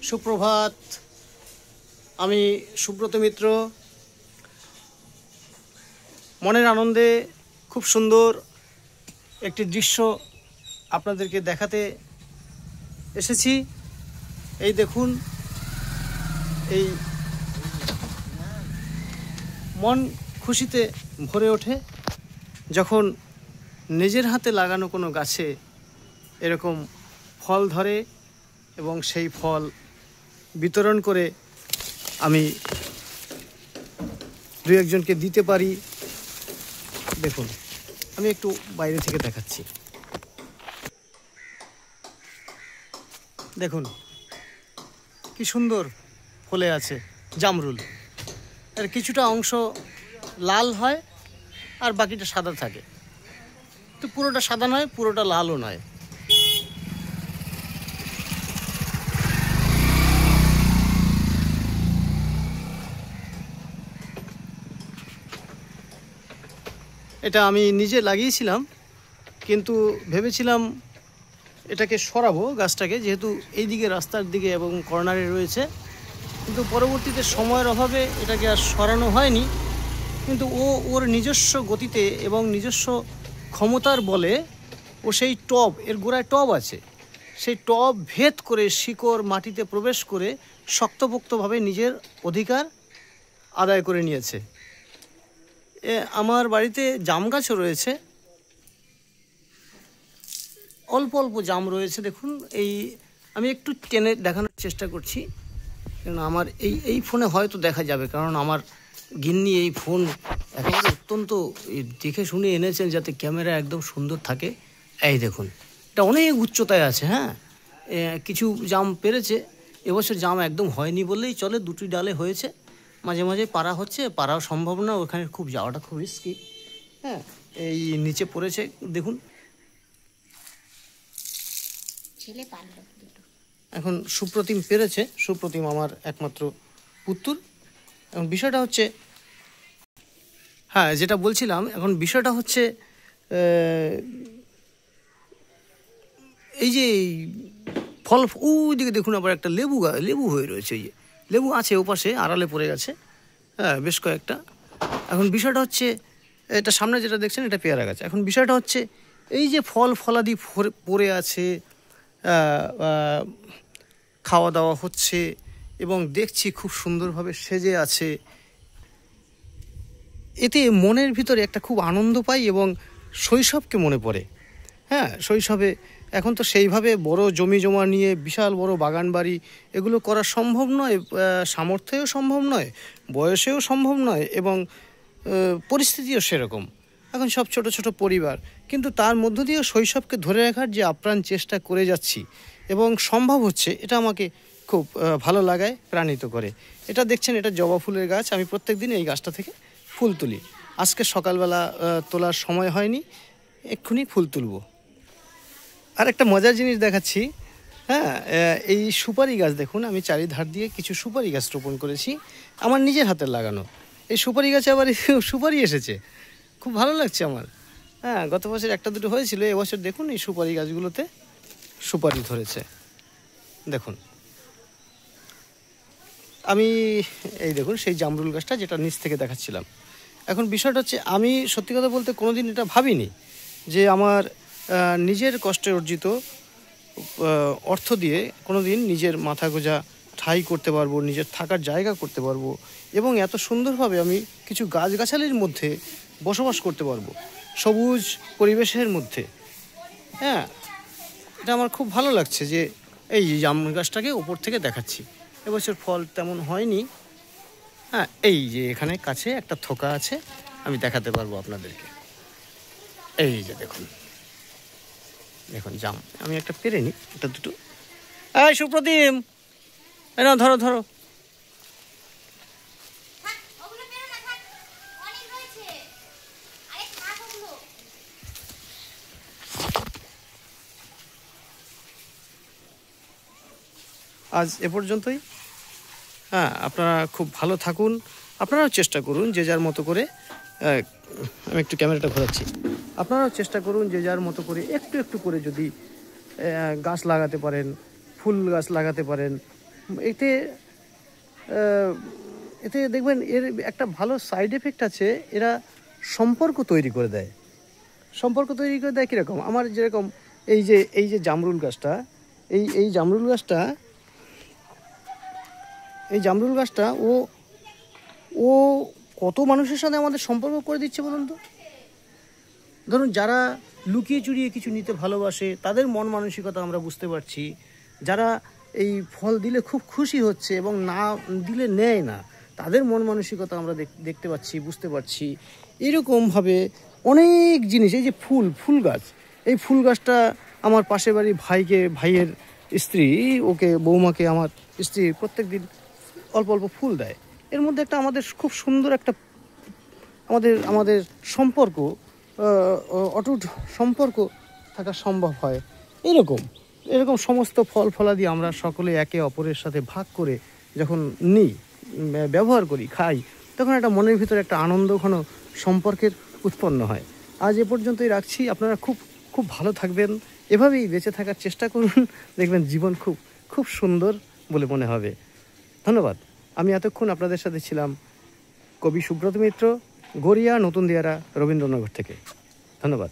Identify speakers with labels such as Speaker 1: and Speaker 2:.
Speaker 1: সুপ্রভাত। আমি সুব্রত মিত্র। মনের আনন্দে খুব সুন্দর একটি দৃশ্য আপনাদেরকে দেখাতে এসেছি। এই দেখুন, এই মন খুশিতে ভরে ওঠে যখন নিজের হাতে লাগানো কোনো গাছে এরকম ফল ধরে এবং সেই ফল বিতরণ করে আমি দু একজনকে দিতে পারি। দেখুন, আমি একটু বাইরে থেকে দেখাচ্ছি। দেখুন কি সুন্দর ফলে আছে জামরুল। এর কিছুটা অংশ লাল হয় আর বাকিটা সাদা থাকে। তো পুরোটা সাদা নয়, পুরোটা লালও নয়। এটা আমি নিজে লাগিয়েছিলাম, কিন্তু ভেবেছিলাম এটাকে সরাবো গাছটাকে, যেহেতু এই দিকে রাস্তার দিকে এবং কর্নারে রয়েছে। কিন্তু পরবর্তীতে সময়ের অভাবে এটাকে আর সরানো হয়নি। কিন্তু ওর নিজস্ব গতিতে এবং নিজস্ব ক্ষমতার বলে ও সেই টব, এর গোড়ায় টব আছে, সেই টব ভেদ করে শিকড় মাটিতে প্রবেশ করে শক্তপোক্তভাবে নিজের অধিকার আদায় করে নিয়েছে। আমার বাড়িতে জাম গাছও রয়েছে, অল্প অল্প জাম রয়েছে। দেখুন, এই আমি একটু টেনে দেখানোর চেষ্টা করছি, কারণ আমার এই ফোনে হয়তো দেখা যাবে, কারণ আমার গিন্নি এই ফোন একেবারে অত্যন্ত দেখে শুনে এনেছেন যাতে ক্যামেরা একদম সুন্দর থাকে। এই দেখুন, এটা অনেক উচ্চতায় আছে। হ্যাঁ, কিছু জাম পেরেছে। এবছর জাম একদম হয়নি বললেই চলে, দুটি ডালে হয়েছে। মাঝে মাঝে পারা হচ্ছে, পারাও সম্ভব না, ওখানে খুব যাওয়াটা খুব রিস্কি। হ্যাঁ, এই নিচে পড়েছে দেখুন। এখন সুপ্রতিম পেরেছে। সুপ্রতিম আমার একমাত্র পুত্র। এখন বিষয়টা হচ্ছে, হ্যাঁ যেটা বলছিলাম, এখন বিষয়টা হচ্ছে এই যে ফল, ওই দিকে দেখুন আবার একটা লেবু হয়ে রয়েছে। এই যে লেবু আছে ওপাশে, আড়ালে পড়ে গেছে, হ্যাঁ বেশ কয়েকটা। এখন বিষয়টা হচ্ছে, এটা সামনে যেটা দেখছেন এটা পেয়ারা গাছ। এখন বিষয়টা হচ্ছে এই যে ফলাদি পড়ে আছে, খাওয়া দাওয়া হচ্ছে এবং দেখছি খুব সুন্দরভাবে সেজে আছে। এতে মনের ভিতরে একটা খুব আনন্দ পাই এবং শৈশবকে মনে পড়ে। হ্যাঁ, শৈশবে এখন তো সেইভাবে বড় জমি জমা নিয়ে বিশাল বড় বাগান বাড়ি এগুলো করা সম্ভব নয়, সামর্থ্যেও সম্ভব নয়, বয়সেও সম্ভব নয় এবং পরিস্থিতিও সেরকম। এখন সব ছোট ছোট পরিবার, কিন্তু তার মধ্য দিয়েও শৈশবকে ধরে রাখার যে আপ্রাণ চেষ্টা করে যাচ্ছি এবং সম্ভব হচ্ছে, এটা আমাকে খুব ভালো লাগায়, প্রাণিত করে। এটা দেখছেন, এটা জবা ফুলের গাছ। আমি প্রত্যেক দিন এই গাছটা থেকে ফুল তুলি। আজকে সকালবেলা তোলার সময় হয়নি, এক্ষুনি ফুল তুলব। আর একটা মজার জিনিস দেখাচ্ছি। হ্যাঁ, এই সুপারি গাছ দেখুন, আমি চারিধার দিয়ে কিছু সুপারি গাছ রোপণ করেছি, আমার নিজের হাতের লাগানো। এই সুপারি গাছে আবার সুপারি এসেছে, খুব ভালো লাগছে আমার। হ্যাঁ, গত বছর একটা দুটো হয়েছিল, এবছর দেখুন এই সুপারি গাছগুলোতে সুপারি ধরেছে। দেখুন, আমি এই দেখুন সেই জামরুল গাছটা যেটা নিচ থেকে দেখাচ্ছিলাম। এখন বিষয়টা হচ্ছে, আমি সত্যি কথা বলতে কোনোদিন এটা ভাবিনি যে আমার নিজের কষ্টে অর্জিত অর্থ দিয়ে কোনোদিন নিজের মাথা গোঁজা ঠাঁই করতে পারবো, নিজের থাকার জায়গা করতে পারবো এবং এত সুন্দরভাবে আমি কিছু গাছগাছালির মধ্যে বসবাস করতে পারবো, সবুজ পরিবেশের মধ্যে। হ্যাঁ, এটা আমার খুব ভালো লাগছে যে এই জামরুল গাছটাকে ওপর থেকে দেখাচ্ছি। এবছর ফল তেমন হয়নি। হ্যাঁ, এই যে এখানে কাছে একটা থোকা আছে, আমি দেখাতে পারবো আপনাদেরকে। এই যে দেখুন, দেখুন জাম, আমি একটা পেরে নিই, এটা দুটো। এই সুপ্রতিম, না ধরো ধরো। আজ এ পর্যন্তই। হ্যাঁ, আপনারা খুব ভালো থাকুন, আপনারাও চেষ্টা করুন যে যার মতো করে, আমি একটু ক্যামেরাটা ঘোরাচ্ছি, আপনারাও চেষ্টা করুন যে যার মতো করে একটু একটু করে যদি গাছ লাগাতে পারেন, ফুল গাছ লাগাতে পারেন এতে এতে দেখবেন এর একটা ভালো সাইড এফেক্ট আছে, এরা সম্পর্ক তৈরি করে দেয়। সম্পর্ক তৈরি করে দেয় কীরকম, আমার যেরকম এই যে জামরুল গাছটা, এই জামরুল গাছটা ও কত মানুষের সাথে আমাদের সম্পর্ক করে দিচ্ছে বলুন তো। ধরুন যারা লুকিয়ে চুরিয়ে কিছু নিতে ভালোবাসে তাদের মন মানসিকতা আমরা বুঝতে পারছি, যারা এই ফল দিলে খুব খুশি হচ্ছে এবং না দিলে নেয় না তাদের মন মানসিকতা আমরা দেখতে পাচ্ছি, বুঝতে পারছি। এরকমভাবে অনেক জিনিস, এই যে ফুল গাছ, এই ফুল গাছটা আমার পাশের বাড়ি ভাইয়ের স্ত্রী, ওকে বৌমাকে আমার স্ত্রী প্রত্যেক দিন অল্প অল্প ফুল দেয়। এর মধ্যে একটা আমাদের খুব সুন্দর একটা আমাদের সম্পর্ক, অটুট সম্পর্ক থাকা সম্ভব হয়। এরকম সমস্ত ফল ফলাদি আমরা সকলে একে অপরের সাথে ভাগ করে যখন নিই, ব্যবহার করি, খাই, তখন একটা মনের ভিতরে একটা আনন্দঘন সম্পর্কের উৎপন্ন হয়। আজ এ পর্যন্তই রাখছি। আপনারা খুব খুব ভালো থাকবেন, এভাবেই বেঁচে থাকার চেষ্টা করুন, দেখবেন জীবন খুব খুব সুন্দর বলে মনে হবে। ধন্যবাদ। আমি এতক্ষণ আপনাদের সাথে ছিলাম কবি সুব্রত মিত্র, গড়িয়া নতুন দিয়ারা, রবীন্দ্রনগর থেকে। ধন্যবাদ।